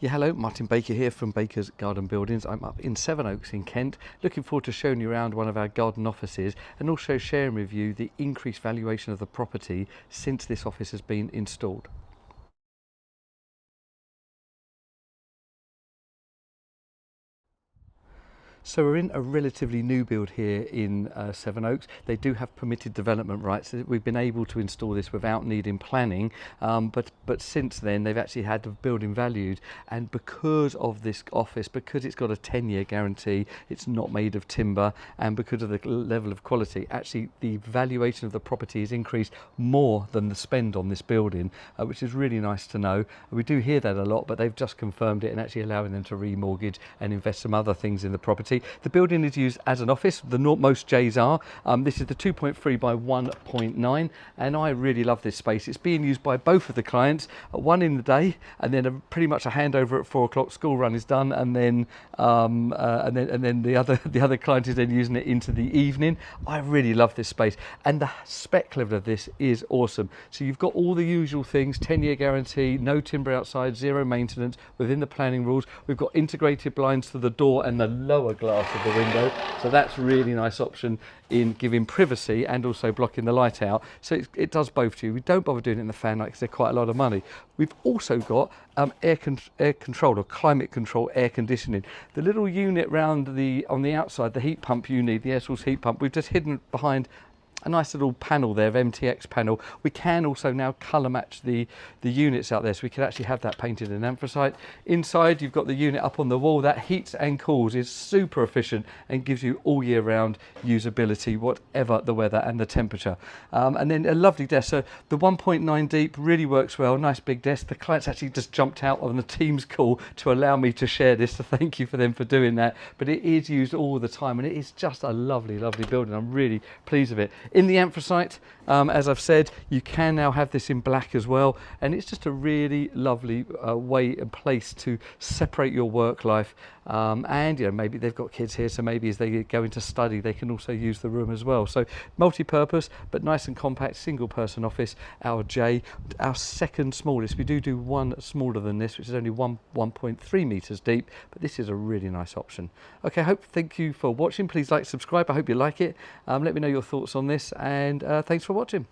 Yeah, hello, Martin Baker here from Baker's Garden Buildings. I'm up in Sevenoaks in Kent, looking forward to showing you around one of our garden offices and also sharing with you the increased valuation of the property since this office has been installed. So we're in a relatively new build here in Sevenoaks. They do have permitted development rights. We've been able to install this without needing planning, but since then they've actually had the building valued, and because of this office, because it's got a 10-year guarantee, it's not made of timber, and because of the level of quality, actually the valuation of the property is increased more than the spend on this building, which is really nice to know. We do hear that a lot, but they've just confirmed it and actually allowing them to remortgage and invest some other things in the property. The building is used as an office. Most J's are. This is the 2.3 by 1.9, and I really love this space. It's being used by both of the clients, one in the day, and then pretty much a handover at 4 o'clock. School run is done, and then the other client is then using it into the evening. I really love this space, and the spec level of this is awesome. So you've got all the usual things: 10-year guarantee, no timber outside, zero maintenance within the planning rules. We've got integrated blinds to the door and the lower glass of the window, so that's really nice option in giving privacy and also blocking the light out. So it does both to you. We don't bother doing it in the fan light because they're quite a lot of money. We've also got air control or climate control air conditioning. The little unit round on the outside, the heat pump you need, the air source heat pump, we've just hidden behind a nice little panel there of MTX panel. We can also now colour match the units out there, so we can actually have that painted in anthracite. Inside you've got the unit up on the wall that heats and cools, is super efficient and gives you all year round usability whatever the weather and the temperature. And then a lovely desk, so the 1.9 deep really works well, nice big desk. The clients actually just jumped out on the Teams call to allow me to share this, so thank you for them for doing that. But it is used all the time and it is just a lovely building. I'm really pleased with it. In the anthracite, as I've said, you can now have this in black as well, and it's just a really lovely way and place to separate your work life. And maybe they've got kids here, so maybe as they go into study they can also use the room as well. So multi-purpose but nice and compact, single person office. Our J, our second smallest. We do one smaller than this, which is only 1.3 meters deep, but this is a really nice option. Okay, thank you for watching. Please like, subscribe. I hope you like it. Let me know your thoughts on this, and thanks for watching.